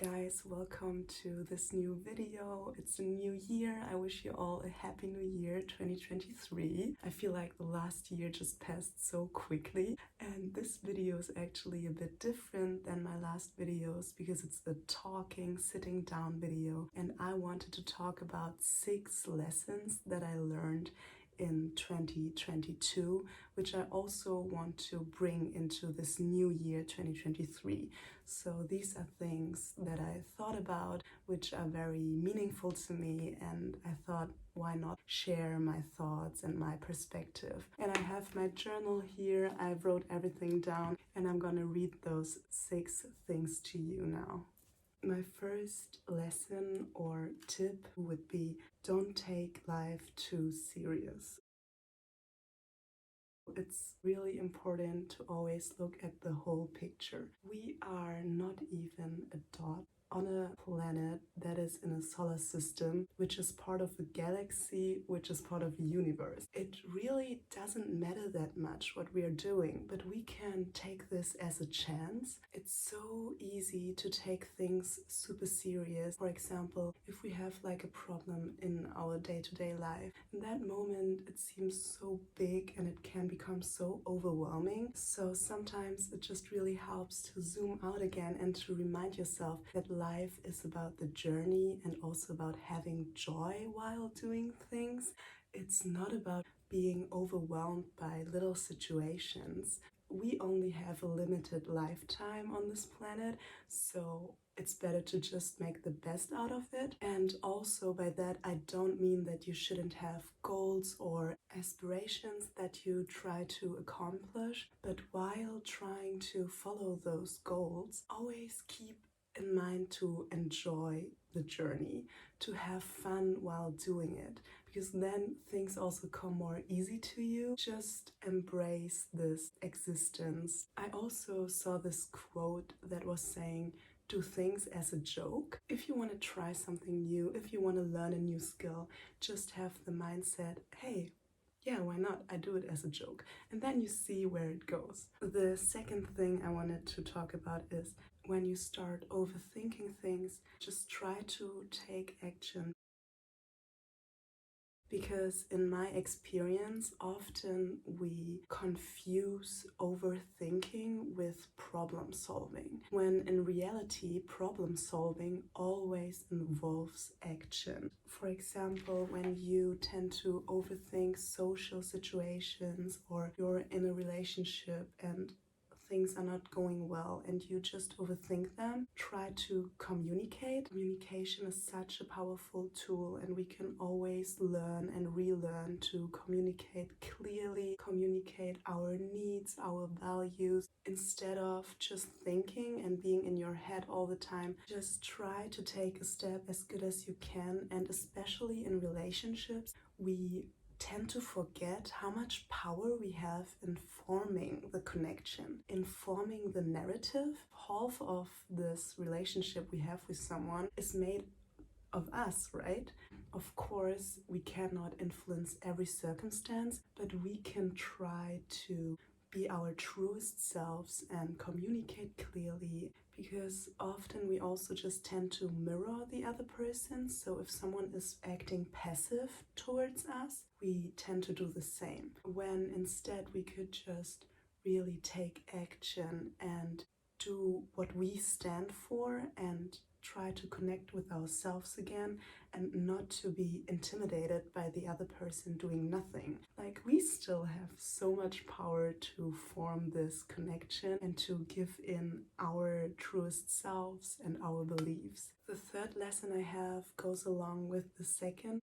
guys, welcome to this new video. It's a new year. I wish you all a happy new year 2023. I feel like the last year just passed so quickly, and this video is actually a bit different than my last videos because it's a talking, sitting down video, and I wanted to talk about 6 lessons that I learned in 2022, which I also want to bring into this new year 2023. So these are things that I thought about, which are very meaningful to me, and I thought, why not share my thoughts and my perspective? And I have my journal here. I wrote everything down, and I'm gonna read those 6 things to you now. My first lesson or tip would be, don't take life too serious. It's really important to always look at the whole picture. We are not even a dot on a planet that is in a solar system, which is part of a galaxy, which is part of a universe. It really doesn't matter that much what we are doing, but we can take this as a chance. It's so easy to take things super serious. For example, if we have like a problem in our day-to-day life, in that moment it seems so big and it can become so overwhelming. So sometimes it just really helps to zoom out again and to remind yourself that life is about the journey and also about having joy while doing things. It's not about being overwhelmed by little situations. We only have a limited lifetime on this planet, so it's better to just make the best out of it. And also by that, I don't mean that you shouldn't have goals or aspirations that you try to accomplish, but while trying to follow those goals, always keep in mind to enjoy the journey, to have fun while doing it, because then things also come more easy to you. Just embrace this existence. I also saw this quote that was saying, do things as a joke. If you want to try something new, if you want to learn a new skill, just have the mindset, hey, yeah, why not? I do it as a joke. And then you see where it goes. The second thing I wanted to talk about is when you start overthinking things, just try to take action. Because in my experience, often we confuse overthinking with problem solving, when in reality, problem solving always involves action. For example, when you tend to overthink social situations, or you're in a relationship and things are not going well and you just overthink them, try to communicate. Communication is such a powerful tool, and we can always learn and relearn to communicate clearly, communicate our needs, our values, instead of just thinking and being in your head all the time. Just try to take a step as good as you can, and especially in relationships, we tend to forget how much power we have in forming the connection, in forming the narrative. Half of this relationship we have with someone is made of us, right? Of course, we cannot influence every circumstance, but we can try to be our truest selves and communicate clearly, because often we also just tend to mirror the other person. So if someone is acting passive towards us, we tend to do the same, when instead we could just really take action and do what we stand for and try to connect with ourselves again, and not to be intimidated by the other person doing nothing. Like, we still have so much power to form this connection and to give in our truest selves and our beliefs. The third lesson I have goes along with the second.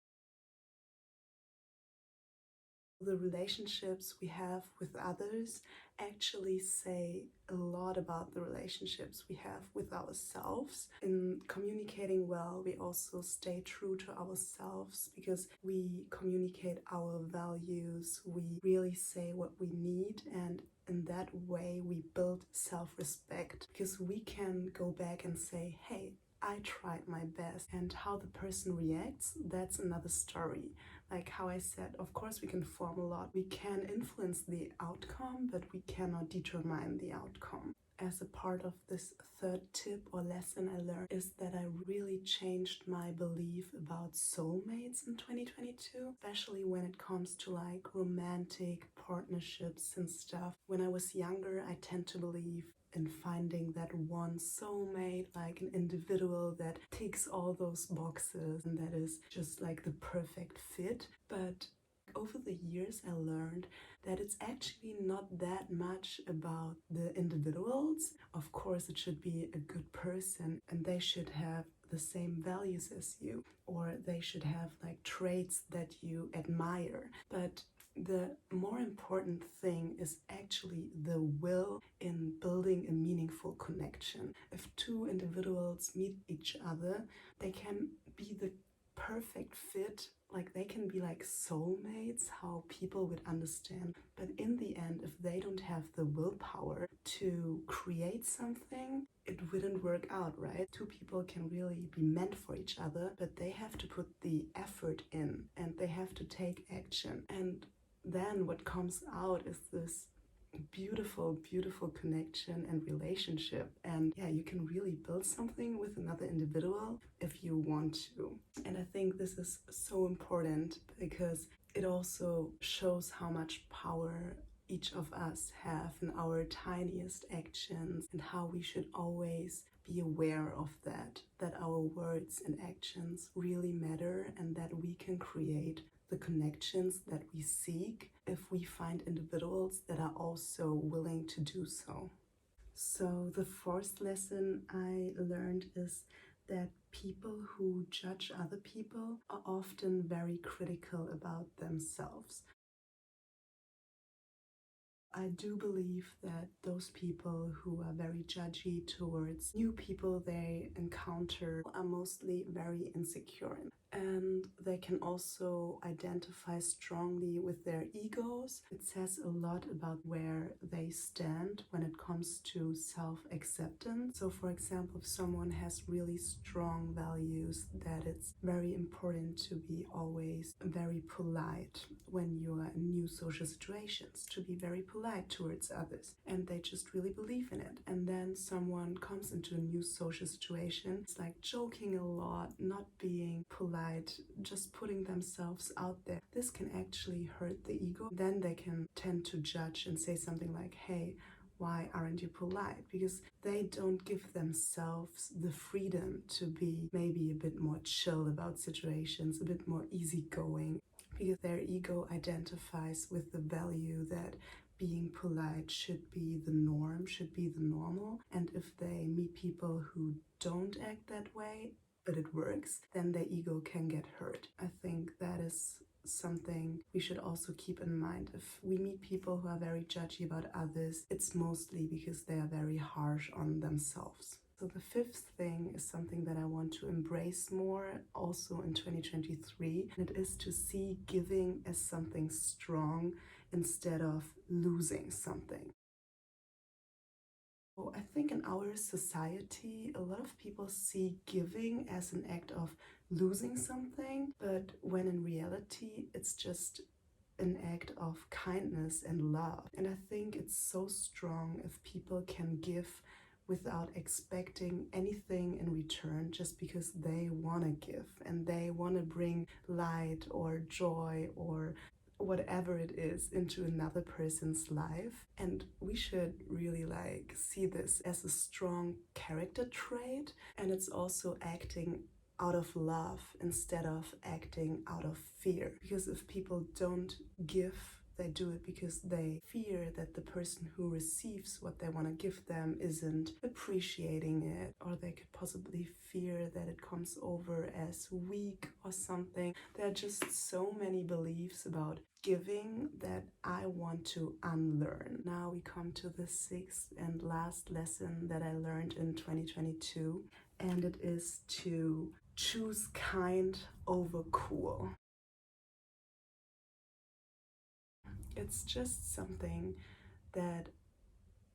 The relationships we have with others actually say a lot about the relationships we have with ourselves. In communicating well, we also stay true to ourselves, because we communicate our values, we really say what we need, and in that way we build self-respect, because we can go back and say, hey, I tried my best, and how the person reacts, that's another story. Like how I said, of course we can form a lot. We can influence the outcome, but we cannot determine the outcome. as a part of this third tip or lesson I learned is that I really changed my belief about soulmates in 2022, especially when it comes to like romantic partnerships and stuff. When I was younger, I tend to believe in finding that one soulmate, like an individual that ticks all those boxes and that is just like the perfect fit. But over the years, I learned that it's actually not that much about the individuals. Of course, it should be a good person and they should have the same values as you, or they should have like traits that you admire. But the more important thing is actually the will in building a meaningful connection. If two individuals meet each other, they can be the perfect fit, like they can be like soulmates, how people would understand. But in the end, if they don't have the willpower to create something, it wouldn't work out, right? Two people can really be meant for each other, but they have to put the effort in and they have to take action. And then what comes out is this beautiful connection and relationship. And yeah, you can really build something with another individual if you want to. And I think this is so important because it also shows how much power each of us have in our tiniest actions, and how we should always be aware of that our words and actions really matter, and that we can create the connections that we seek if we find individuals that are also willing to do so. So the fourth lesson I learned is that people who judge other people are often very critical about themselves. I do believe that those people who are very judgy towards new people they encounter are mostly very insecure. And they can also identify strongly with their egos. It says a lot about where they stand when it comes to self-acceptance. So for example, if someone has really strong values that it's very important to be always very polite when you are in new social situations, to be very polite towards others, and they just really believe in it. And then someone comes into a new social situation, it's like joking a lot, not being polite, just putting themselves out there. This can actually hurt the ego. Then they can tend to judge and say something like, hey, why aren't you polite? Because they don't give themselves the freedom to be maybe a bit more chill about situations, a bit more easygoing, because their ego identifies with the value that being polite should be the norm, should be the normal. And if they meet people who don't act that way, but it works, then their ego can get hurt. I think that is something we should also keep in mind. If we meet people who are very judgy about others, it's mostly because they are very harsh on themselves. So the fifth thing is something that I want to embrace more also in 2023, and it is to see giving as something strong instead of losing something. I think in our society, a lot of people see giving as an act of losing something, but when in reality, it's just an act of kindness and love. And I think it's so strong if people can give without expecting anything in return, just because they want to give and they want to bring light or joy or whatever it is into another person's life. And we should really like see this as a strong character trait, and it's also acting out of love instead of acting out of fear. Because if people don't give, they do it because they fear that the person who receives what they want to give them isn't appreciating it, or they could possibly fear that it comes over as weak or something. There are just so many beliefs about giving that I want to unlearn. Now we come to the sixth and last lesson that I learned in 2022, and it is to choose kind over cool. It's just something that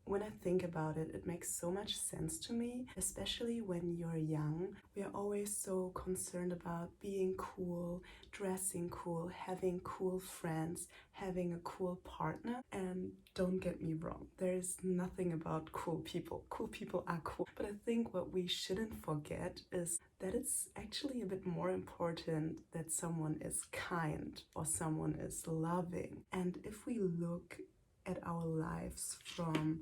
when I think about it, it makes so much sense to me, especially when you're young. We are always so concerned about being cool, dressing cool, having cool friends, having a cool partner. And don't get me wrong, there's nothing about cool people. Cool people are cool. But I think what we shouldn't forget is that it's actually a bit more important that someone is kind or someone is loving. And if we look at our lives from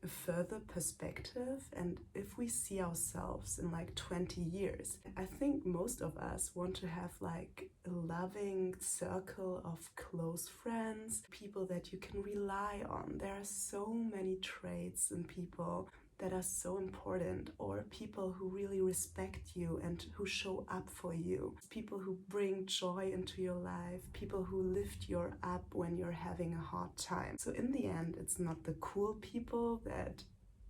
a further perspective, and if we see ourselves in like 20 years, I think most of us want to have like a loving circle of close friends, people that you can rely on. There are so many traits in people that are so important, or people who really respect you and who show up for you, people who bring joy into your life, people who lift you up when you're having a hard time. So in the end, it's not the cool people that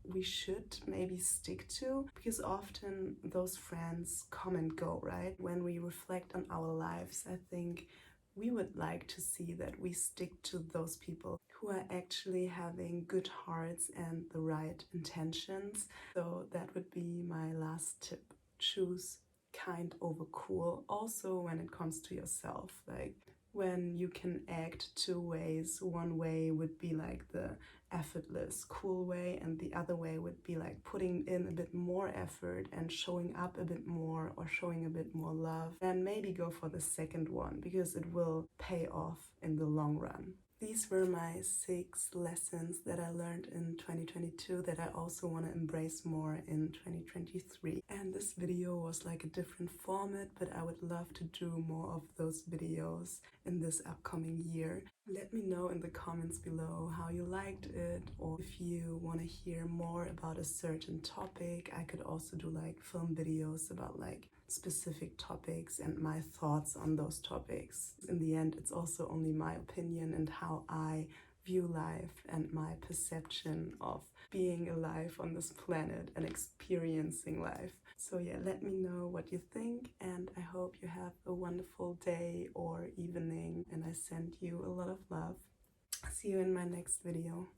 we should maybe stick to, because often those friends come and go, right? When we reflect on our lives, I think we would like to see that we stick to those people who are actually having good hearts and the right intentions. So that would be my last tip. Choose kind over cool. Also when it comes to yourself, like when you can act two ways, one way would be like the effortless, cool way, and the other way would be like putting in a bit more effort and showing up a bit more or showing a bit more love. And maybe go for the second one, because it will pay off in the long run. These were my 6 lessons that I learned in 2022 that I also want to embrace more in 2023. And this video was like a different format, but I would love to do more of those videos in this upcoming year. Let me know in the comments below how you liked it, or if you want to hear more about a certain topic. I could also do like film videos about like specific topics and my thoughts on those topics. In the end, it's also only my opinion and how I view life and my perception of being alive on this planet and experiencing life. So yeah, let me know what you think, and I hope you have a wonderful day or evening, and I send you a lot of love. See you in my next video.